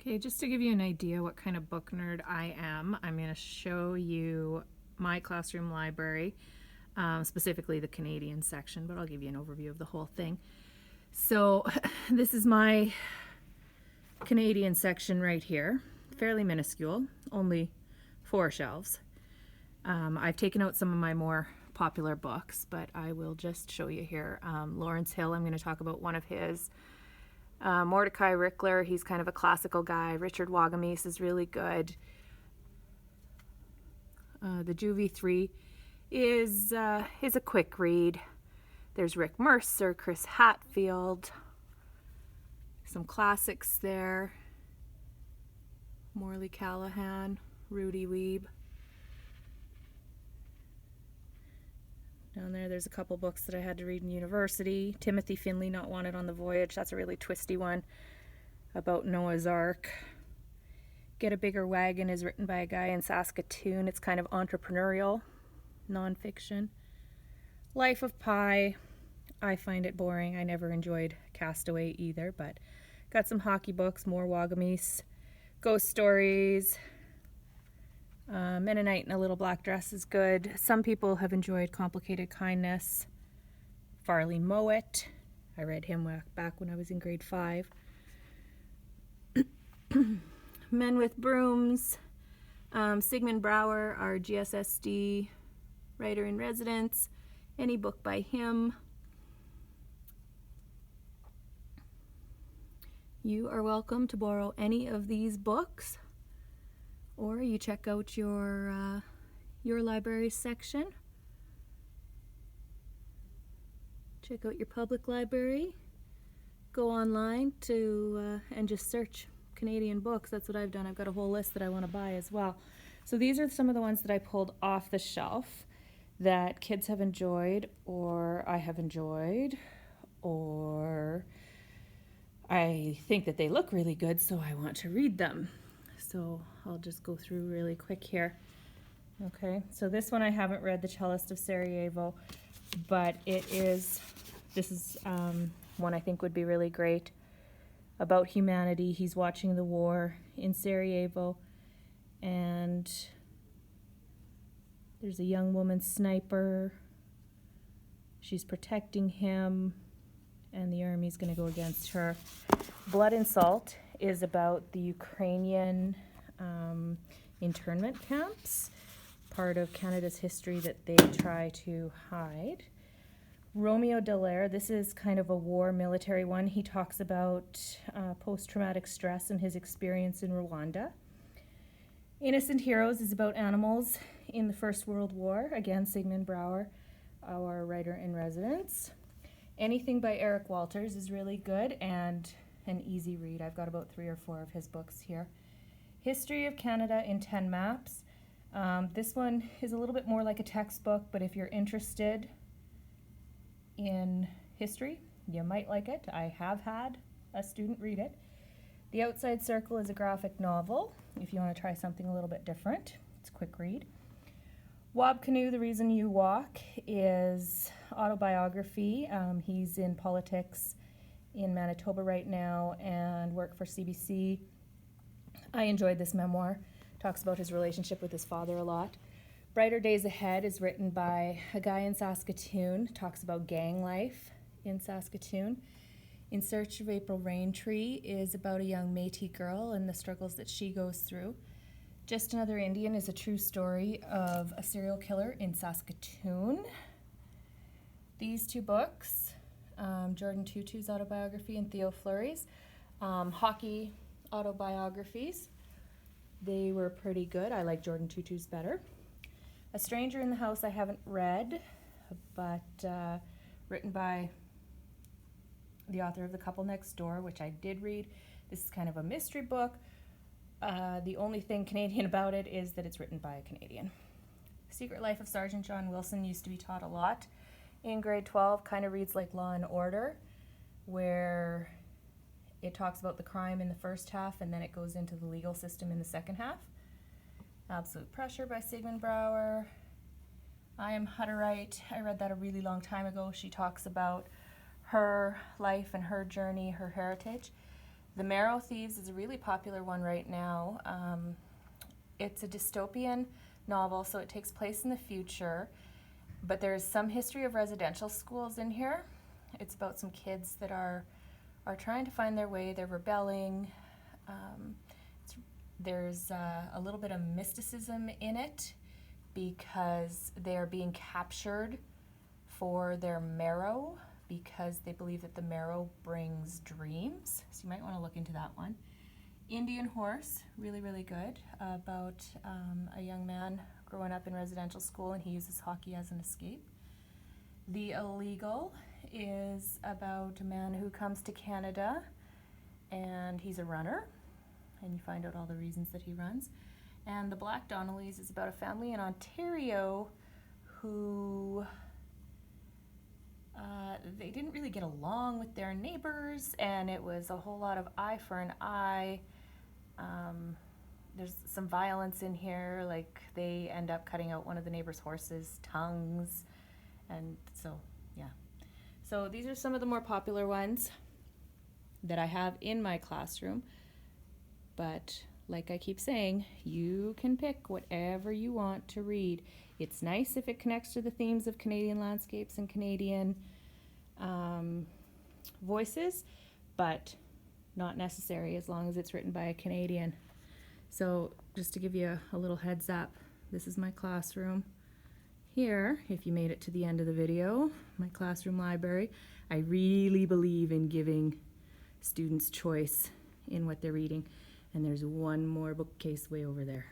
Okay, just to give you an idea what kind of book nerd I am, I'm going to show you my classroom library, specifically the Canadian section, but I'll give you an overview of the whole thing. So this is my Canadian section right here, fairly minuscule, only 4 shelves. I've taken out some of my more popular books, but I will just show you here. Lawrence Hill, I'm going to talk about one of his. Mordecai Rickler, he's kind of a classical guy. Richard Wagamese is really good. The Juvie 3 is a quick read. There's Rick Mercer, Chris Hatfield, some classics there. Morley Callahan, Rudy Weeb. Down there's a couple books that I had to read in university. Timothy Finley, Not Wanted on the Voyage. That's a really twisty one about Noah's Ark. Get a Bigger Wagon is written by a guy in Saskatoon. It's kind of entrepreneurial, nonfiction. Life of Pi. I find it boring. I never enjoyed Castaway either, but got some hockey books, more Wagamese. Ghost Stories. Mennonite in a Little Black Dress is good. Some people have enjoyed Complicated Kindness. Farley Mowat. I read him back when I was in grade 5. Men with Brooms. Sigmund Bauer, our GSSD writer in residence. Any book by him. You are welcome to borrow any of these books, or you check out your library section. Check out your public library. Go online to and just search Canadian books. That's what I've done. I've got a whole list that I want to buy as well. So these are some of the ones that I pulled off the shelf that kids have enjoyed, or I have enjoyed, or I think that they look really good, so I want to read them. So I'll just go through really quick here. Okay, so this one I haven't read, The Cellist of Sarajevo, but this is one I think would be really great. About humanity. He's watching the war in Sarajevo, and there's a young woman sniper. She's protecting him, and the army's going to go against her. Blood and Salt is about the Ukrainian internment camps, part of Canada's history that they try to hide. Romeo Dallaire, this is kind of a war military one. He talks about post-traumatic stress and his experience in Rwanda. Innocent Heroes is about animals in the First World War. Again, Sigmund Bauer, our writer in residence. Anything by Eric Walters is really good and an easy read. I've got about 3 or 4 of his books here. History of Canada in 10 Maps. This one is a little bit more like a textbook, but if you're interested in history, you might like it. I have had a student read it. The Outside Circle is a graphic novel, if you want to try something a little bit different. It's a quick read. Wab Kinew, The Reason You Walk, is autobiography. He's in politics in Manitoba right now and work for CBC. I enjoyed this memoir. Talks about his relationship with his father a lot. Brighter Days Ahead is written by a guy in Saskatoon. Talks about gang life in Saskatoon. In Search of April Raintree is about a young Métis girl and the struggles that she goes through. Just Another Indian is a true story of a serial killer in Saskatoon. These 2 books, Jordan Tutu's autobiography and Theo Fleury's hockey autobiographies. They were pretty good. I like Jordan Tutu's better. A Stranger in the House I haven't read, but written by the author of The Couple Next Door, which I did read. This is kind of a mystery book. The only thing Canadian about it is that it's written by a Canadian. Secret Life of Sergeant John Wilson used to be taught a lot in grade 12. Kind of reads like Law and Order, where it talks about the crime in the first half and then it goes into the legal system in the second half. Absolute Pressure by Sigmund Bauer. I Am Hutterite. I read that a really long time ago. She talks about her life and her journey, her heritage. The Marrow Thieves is a really popular one right now. It's a dystopian novel, so it takes place in the future, but there's some history of residential schools in here. It's about some kids that are trying to find their way. They're rebelling. There's a little bit of mysticism in it because they're being captured for their marrow, because they believe that the marrow brings dreams. So you might want to look into that one. Indian Horse, really, really good, about a young man growing up in residential school and he uses hockey as an escape. The Illegal is about a man who comes to Canada and he's a runner, and you find out all the reasons that he runs. And The Black Donnellys is about a family in Ontario who they didn't really get along with their neighbors, and it was a whole lot of eye for an eye. There's some violence in here, like they end up cutting out one of the neighbors' horses' tongues, and so, yeah. So these are some of the more popular ones that I have in my classroom, but like I keep saying, you can pick whatever you want to read. It's nice if it connects to the themes of Canadian landscapes and Canadian voices, but not necessary as long as it's written by a Canadian. So just to give you a little heads up, this is my classroom. Here, if you made it to the end of the video, my classroom library. I really believe in giving students choice in what they're reading, and there's one more bookcase way over there.